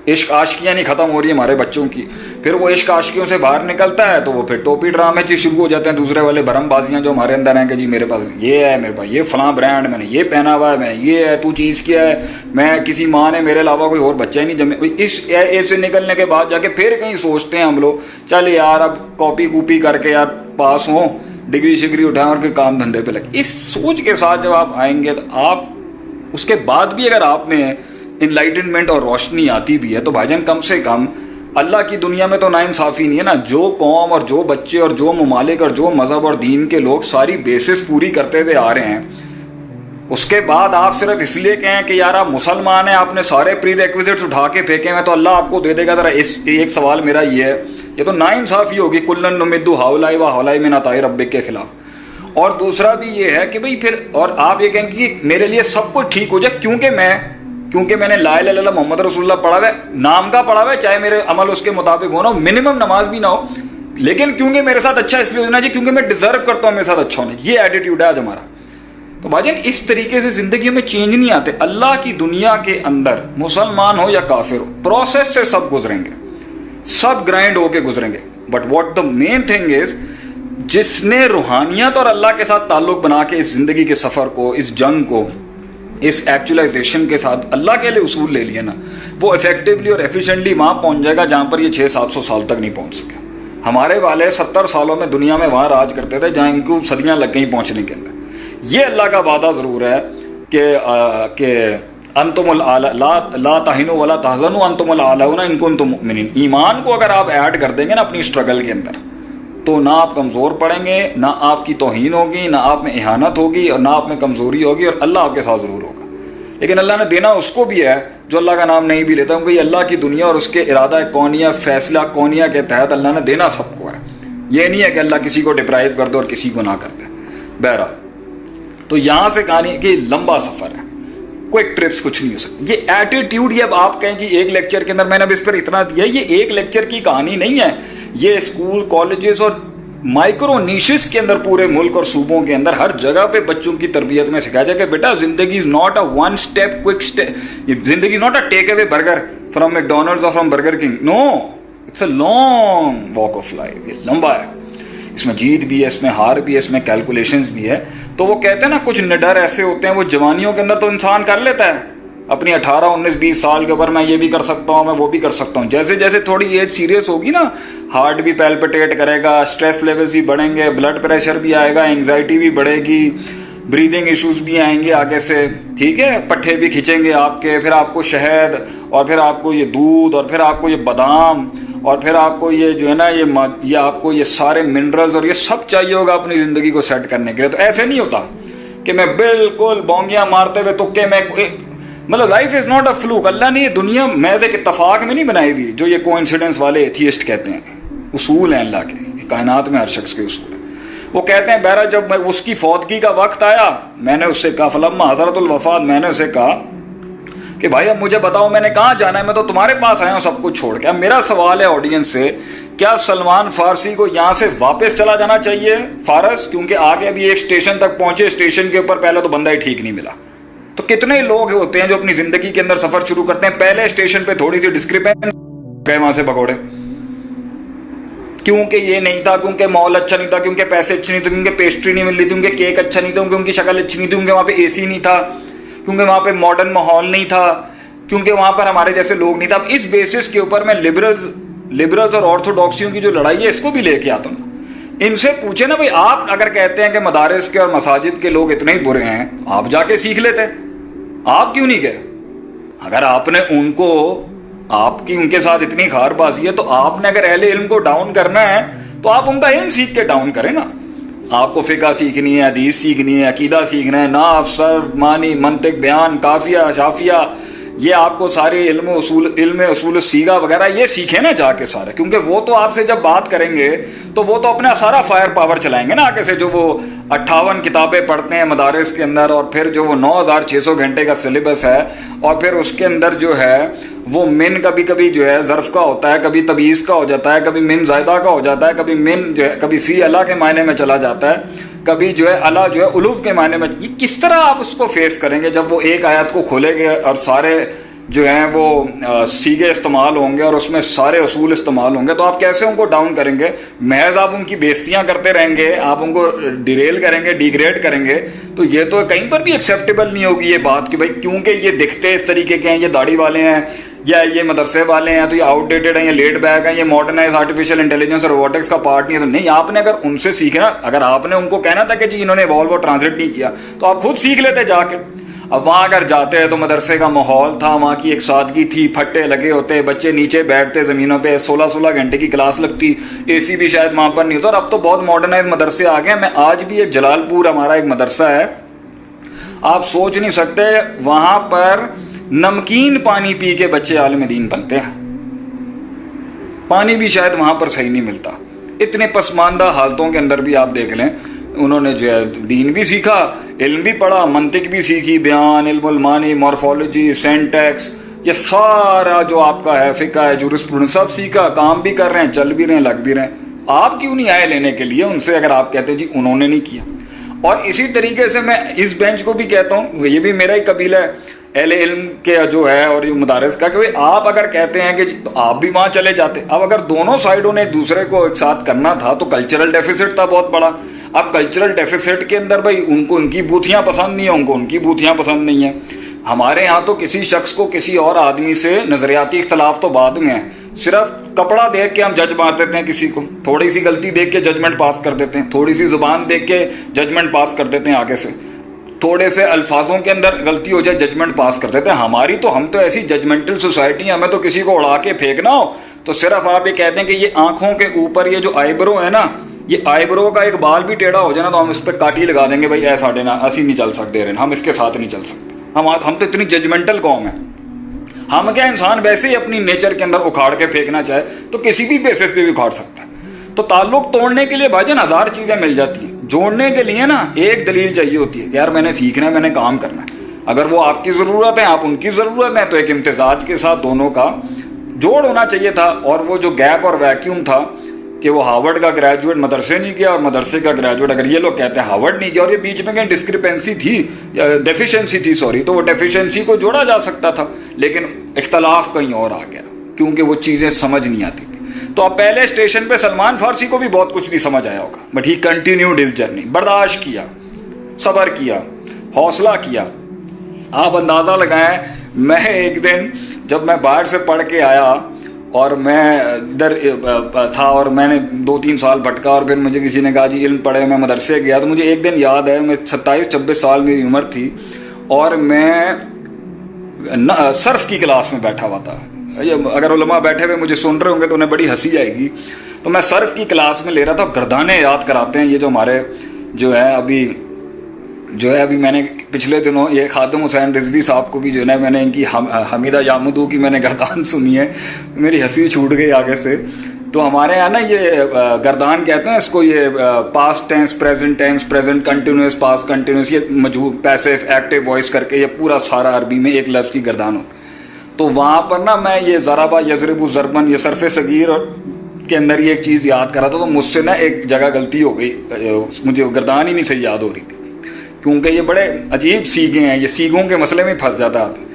عشق عاشقیاں نہیں ختم ہو رہی ہمارے بچوں کی. پھر وہ عشق عاشقیوں سے باہر نکلتا ہے تو وہ پھر ٹوپی ڈرامے چیز شروع ہو جاتے ہیں, دوسرے والے بھرم بازیاں جو ہمارے اندر ہیں کہ جی میرے پاس یہ ہے, میرے پاس یہ فلاں برانڈ, میں نے یہ پہنا ہوا ہے, میں یہ ہے, تو چیز کیا ہے, میں کسی ماں نے میرے علاوہ کوئی اور بچہ ہی نہیں جمے. اس ایج سے نکلنے کے بعد جا کے پھر کہیں سوچتے ہیں ہم لوگ چل یار اب کاپی کوپی کر کے یار پاس ہوں, ڈگری شگری اٹھائیں اور کوئی کام دھندے پہ لگے. اس سوچ کے ساتھ جب آپ آئیں گے تو آپ اس کے بعد بھی اگر آپ میں انلائٹنمنٹ اور روشنی آتی بھی ہے تو بھائی جان کم سے کم اللہ کی دنیا میں تو ناانصافی نہیں ہے نا. جو قوم اور جو بچے اور جو ممالک اور جو مذہب اور دین کے لوگ ساری بیسس پوری کرتے ہوئے آ رہے ہیں, اس کے بعد آپ صرف اس لیے کہیں کہ یار آپ مسلمان ہیں, آپ نے سارے پری ریکویزٹس اٹھا کے پھینکے ہیں تو اللہ آپ کو دے دے گا. ذرا اس ایک سوال میرا یہ ہے, یہ تو ناانصافی ہوگی. کلن نمد ہاؤلائی و ہاؤلائی من عطاء ربک کے خلاف. اور دوسرا بھی یہ ہے کہ بھئی پھر اور آپ یہ کہیں کہ میرے لیے سب کچھ ٹھیک ہو جائے کیونکہ میں نے لا الہ الا اللہ محمد رسول اللہ پڑھا ہوا ہے, نام کا پڑھا ہوا ہے, چاہے میرے عمل اس کے مطابق ہونا ہو, منیمم نماز بھی نہ ہو, لیکن کیونکہ میرے ساتھ اچھا اس لیے ہونا چاہیے کیونکہ میں ڈیزرو کرتا ہوں میرے ساتھ اچھا ہونا. یہ ایٹیٹیوڈ ہے آج ہمارا. تو بھائی جان اس طریقے سے زندگی میں چینج نہیں آتے. اللہ کی دنیا کے اندر مسلمان ہو یا کافر ہو, پروسیس سے سب گزریں گے, سب گرائنڈ ہو کے گزریں گے. But what the main thing is, جس نے روحانیت اور اللہ کے ساتھ تعلق بنا کے اس زندگی کے سفر کو, اس جنگ کو, اس ایکچولائزیشن کے ساتھ اللہ کے لیے اصول لے لیا نا, وہ افیکٹولی اور ایفیشینٹلی وہاں پہنچ جائے گا جہاں پر یہ 600-700 سال تک نہیں پہنچ سکے. ہمارے والے 70 سالوں میں دنیا میں وہاں راج کرتے تھے جہاں ان کو صدیاں لگ گئیں پہنچنے کے اندر. یہ اللہ کا وعدہ ضرور ہے کہ انتم لا تہنوا ولا تحزنوا انتم الاعلون ان کنتم مؤمنین. ایمان کو اگر آپ ایڈ کر دیں گے نا اپنی اسٹرگل کے اندر تو نہ آپ کمزور پڑیں گے, نہ آپ کی توہین ہوگی, نہ آپ میں اہانت ہوگی, اور نہ آپ میں کمزوری ہوگی, اور اللہ آپ کے ساتھ ضرور ہوگا. لیکن اللہ نے دینا اس کو بھی ہے جو اللہ کا نام نہیں بھی لیتا, کیونکہ یہ اللہ کی دنیا اور اس کے ارادہ کونیہ, فیصلہ کونیہ کے تحت اللہ نے دینا سب کو ہے. یہ نہیں ہے کہ اللہ کسی کو ڈپرائیو کر دے اور کسی کو نہ کر دے. بہرحال تو یہاں سے کہانی کہ لمبا سفر ہے, کوئی ٹرپس کچھ نہیں ہو سکتی. یہ ایٹیٹیوڈ, یہ اب آپ کہیں جی ایک لیکچر کے اندر میں نے اب اس پر اتنا دیا, یہ ایک لیکچر کی کہانی نہیں ہے. یہ اسکول, کالجز اور مائکرو نیشز کے اندر پورے ملک اور صوبوں کے اندر ہر جگہ پہ بچوں کی تربیت میں سکھایا جائے کہ بیٹا زندگی is not a one step quick step, زندگی is not a take away burger from میک ڈونلڈز اور from Burger King. No, it's a long walk of life. یہ لمبا ہے, اس میں جیت بھی ہے, اس میں ہار بھی ہے, اس میں کیلکولیشنز بھی ہے. تو وہ کہتے ہیں نا کچھ نڈر ایسے ہوتے ہیں وہ جوانیوں کے اندر تو انسان کر لیتا ہے اپنی 18, 19, 20 سال کے اوپر, میں یہ بھی کر سکتا ہوں, میں وہ بھی کر سکتا ہوں. جیسے جیسے تھوڑی ایج سیریس ہوگی نا, ہارٹ بھی پیلپٹیٹ کرے گا, اسٹریس لیولز بھی بڑھیں گے, بلڈ پریشر بھی آئے گا, انگزائٹی بھی بڑھے گی, بریدنگ ایشوز بھی آئیں گے آگے سے, ٹھیک ہے, پٹھے بھی کھینچیں گے آپ کے, پھر آپ کو شہد, اور پھر آپ کو یہ دودھ, اور پھر آپ کو یہ بادام, اور پھر آپ کو یہ جو ہے نا یہ آپ کو یہ سارے منرلز اور یہ سب چاہیے ہوگا اپنی زندگی کو سیٹ کرنے کے لیے. تو ایسے نہیں ہوتا کہ میں بالکل بونگیاں مارتے ہوئے تکے میں, مطلب life is not a fluke. اللہ نے یہ دنیا محض ایک اتفاق میں نہیں بنائی ہوئی جو یہ کو انسیڈنس والے ایتھیسٹ کہتے ہیں. اصول ہیں اللہ کے, کائنات میں ہر شخص کے اصول ہیں. وہ کہتے ہیں بہرحال جب میں اس کی فوتگی کا وقت آیا, میں نے اس سے کہا فلما حضرت الوفات, میں نے اسے کہا کہ بھائی اب مجھے بتاؤ میں نے کہاں جانا ہے, میں تو تمہارے پاس آیا ہوں سب کچھ چھوڑ کے. اب میرا سوال ہے آڈینس سے, کیا سلمان فارسی کو یہاں سے واپس چلا جانا چاہیے فارس, کیونکہ آگے ابھی ایک اسٹیشن تک پہنچے, اسٹیشن کے اوپر پہلے تو بندہ ہی ٹھیک نہیں ملا. تو کتنے لوگ ہوتے ہیں جو اپنی زندگی کے اندر سفر شروع کرتے ہیں, پہلے اسٹیشن پہ تھوڑی سی ڈسکرپنس گئے وہاں سے پکوڑے, کیونکہ یہ نہیں تھا, کیونکہ مال اچھا نہیں تھا, کیونکہ پیسے اچھے نہیں تھے, کیونکہ پیسٹری نہیں مل رہی تھی, کیونکہ کیک اچھا نہیں تھا, کیونکہ ان کی شکل اچھی نہیں تھی, کیونکہ وہاں پہ اے سی نہیں تھا, کیونکہ وہاں پہ ماڈرن ماحول نہیں تھا, کیونکہ وہاں پر ہمارے جیسے لوگ نہیں تھا. اب اس بیسس کے اوپر میں لبرلز اور آرتھوڈاکسیوں کی جو لڑائی ہے اس کو بھی لے کے آتا ہوں. ان سے پوچھے نا بھائی, آپ اگر کہتے ہیں کہ مدارس کے اور مساجد کے لوگ اتنے ہی برے ہیں, آپ جا کے سیکھ لیتے, آپ کیوں نہیں گئے؟ اگر آپ نے ان کو, آپ کی ان کے ساتھ اتنی خار بازی ہے, تو آپ نے اگر اہل علم کو ڈاؤن کرنا ہے تو آپ ان کا علم سیکھ کے ڈاؤن کریں نا. آپ کو فقہ سیکھنی ہے, حدیث سیکھنی ہے, عقیدہ سیکھنا ہے, نحو, صرف, معنی, منطق, بیان, قافیہ, شافیہ, یہ آپ کو سارے علم اصول الصیغہ وغیرہ یہ سیکھیں نا جا کے سارے, کیونکہ وہ تو آپ سے جب بات کریں گے تو وہ تو اپنا سارا فائر پاور چلائیں گے نا آگے سے, جو وہ 58 کتابیں پڑھتے ہیں مدارس کے اندر, اور پھر جو وہ 9600 گھنٹے کا سلیبس ہے, اور پھر اس کے اندر جو ہے وہ من کبھی کبھی جو ہے ظرف کا ہوتا ہے, کبھی تبعیض کا ہو جاتا ہے, کبھی من زائدہ کا ہو جاتا ہے, کبھی من جو ہے کبھی فی اللہ کے معنی میں چلا جاتا ہے, کبھی جو ہے اللہ جو ہے الوف کے معنی میں. یہ کس طرح آپ اس کو فیس کریں گے جب وہ ایک آیت کو کھولیں گے اور سارے جو ہیں وہ سیگے استعمال ہوں گے اور اس میں سارے اصول استعمال ہوں گے، تو آپ کیسے ان کو ڈاؤن کریں گے؟ محض آپ ان کی بےزتیاں کرتے رہیں گے، آپ ان کو ڈیریل کریں گے، ڈیگریڈ کریں گے، تو یہ تو کہیں پر بھی ایکسیپٹیبل نہیں ہوگی یہ بات کہ بھائی کیونکہ یہ دکھتے اس طریقے کے ہیں، یہ داڑھی والے ہیں یا یہ مدرسے والے ہیں تو یہ آؤٹ ڈیٹڈ ہیں، یہ لیٹ بیک ہیں، یہ ماڈرنائز آرٹیفیشیل انٹیلیجنس اور روبوٹکس کا پارٹ نہیں ہے۔ تو نہیں، آپ نے اگر ان سے سیکھنا، اگر آپ نے ان کو کہنا تھا کہ جی انہوں نے ایوالو اور ٹرانسلیٹ نہیں کیا، تو آپ خود سیکھ لیتے جا کے۔ اب وہاں اگر جاتے ہیں تو مدرسے کا ماحول تھا، وہاں کی ایک سادگی تھی، پھٹے لگے ہوتے، بچے نیچے بیٹھتے زمینوں پہ، 16 گھنٹے کی کلاس لگتی، اے سی بھی شاید وہاں پر نہیں ہوتا۔ اور اب تو بہت ماڈرنائز مدرسے آ گئے ہیں۔ میں آج بھی ایک جلال پور ہمارا ایک مدرسہ ہے، آپ سوچ نہیں سکتے وہاں پر نمکین پانی پی کے بچے عالم دین بنتے ہیں، پانی بھی شاید وہاں پر صحیح نہیں ملتا۔ اتنے پسماندہ حالتوں کے اندر بھی آپ دیکھ لیں، انہوں نے جو ہے دین بھی سیکھا، علم بھی پڑھا، منطق بھی سیکھی، بیان، علم المعانی، مورفولوجی، سینٹیکس، یہ سارا جو آپ کا ہے فقہ ہے، جورسپروڈنس، سب سیکھا، کام بھی کر رہے ہیں، چل بھی رہے ہیں، لگ بھی رہے ہیں۔ آپ کیوں نہیں آئے لینے کے لیے ان سے اگر آپ کہتے ہیں جی انہوں نے نہیں کیا؟ اور اسی طریقے سے میں اس بینچ کو بھی کہتا ہوں، یہ بھی میرا ہی قبیلہ ہے اہل علم کے جو ہے اور یہ مدارس کا، کہ آپ اگر کہتے ہیں کہ تو آپ بھی وہاں چلے جاتے۔ اب اگر دونوں سائڈوں نے ایک دوسرے کو ایک ساتھ کرنا تھا تو کلچرل ڈیفیسٹ تھا بہت بڑا۔ اب کلچرل ڈیفیسٹ کے اندر بھائی ان کو ان کی بوتھیاں پسند نہیں ہیں، ان کو ان کی بوتھیاں پسند نہیں ہیں۔ ہمارے ہاں تو کسی شخص کو کسی اور آدمی سے نظریاتی اختلاف تو بعد میں ہے، صرف کپڑا دیکھ کے ہم جج مار دیتے ہیں کسی کو، تھوڑی سی غلطی دیکھ کے ججمنٹ پاس کر دیتے ہیں، تھوڑی سی زبان دیکھ کے ججمنٹ پاس کر دیتے ہیں، آگے سے تھوڑے سے الفاظوں کے اندر غلطی ہو جائے ججمنٹ پاس کر دیتے ہیں۔ ہم تو ایسی ججمنٹل سوسائٹی ہیں، ہمیں تو کسی کو اڑا کے پھینکنا ہو تو صرف آپ یہ کہتے ہیں کہ یہ آنکھوں کے اوپر یہ جو آئی برو ہے نا، یہ آئی برو کا ایک بال بھی ٹیڑھا ہو جائے نا تو ہم اس پہ کاٹی لگا دیں گے، بھائی ایسا نا اسی نہیں چل سکتے رہے، ہم اس کے ساتھ نہیں چل سکتے۔ ہم تو اتنی ججمنٹل قوم ہیں۔ ہم کیا انسان ویسے ہی اپنی نیچر کے اندر اکھاڑ کے پھینکنا چاہے تو کسی بھی بیسس پہ بھی اکھاڑ سکتا ہے۔ تو تعلق توڑنے کے لیے بھائی جان ہزار چیزیں مل جاتی ہیں، جوڑنے کے لیے نا ایک دلیل چاہیے ہوتی ہے کہ یار میں نے سیکھنا ہے، میں نے کام کرنا ہے۔ اگر وہ آپ کی ضرورت ہے، آپ ان کی ضرورت ہے، تو ایک امتزاج کے ساتھ دونوں کا جوڑ ہونا چاہیے تھا۔ اور وہ جو گیپ اور ویکیوم تھا کہ وہ ہارورڈ کا گریجویٹ مدرسے نہیں گیا اور مدرسے کا گریجویٹ، اگر یہ لوگ کہتے ہیں ہارورڈ نہیں گیا اور یہ بیچ میں کہیں ڈسکرپنسی تھی، ڈیفیشنسی تھی تو وہ ڈیفیشنسی کو جوڑا جا سکتا تھا، لیکن اختلاف کہیں اور آ گیا کیونکہ وہ چیزیں سمجھ نہیں آتی تھی۔ تو اب پہلے اسٹیشن پہ سلمان فارسی کو بھی بہت کچھ نہیں سمجھ آیا ہوگا، but he continued his journey, برداشت کیا، صبر کیا، حوصلہ کیا۔ آپ اندازہ لگائیں، میں ایک دن جب میں باہر سے پڑھ کے آیا اور میں ادھر تھا اور میں نے 2-3 سال بھٹکا اور پھر مجھے کسی نے کہا جی علم پڑھے، میں مدرسے گیا، تو مجھے ایک دن یاد ہے، میں 27-26 سال میری عمر تھی اور میں صرف کی کلاس میں بیٹھا ہوا تھا۔ اگر علماء بیٹھے ہوئے مجھے سن رہے ہوں گے تو انہیں بڑی ہنسی آئے گی۔ تو میں صرف کی کلاس میں لے رہا تھا، گردانے یاد کراتے ہیں یہ جو ہمارے ابھی میں نے پچھلے دنوں یہ خادم حسین رضوی صاحب کو بھی جو ہے میں نے ان کی حمیدہ یامدو کی میں نے گردان سنی ہے، میری ہنسی چھوٹ گئی آگے سے۔ تو ہمارے یہاں نا یہ گردان کہتے ہیں اس کو، یہ past tense, present tense, present continuous, past continuous, یہ مجہول پیسو ایکٹیو وائس کر کے یہ پورا سارا عربی میں ایک لفظ کی گردان ہوتی۔ تو وہاں پر نا میں یہ ضربہ یضرب ضربن، یہ صرف صغیر کے اندر یہ ایک چیز یاد کرا تھا، تو مجھ سے نا ایک جگہ غلطی ہو گئی، مجھے گردان ہی نہیں صحیح یاد ہو رہی تھی کیونکہ یہ بڑے عجیب سیگے ہیں، یہ سیگوں کے مسئلے میں پھنس جاتا ہے۔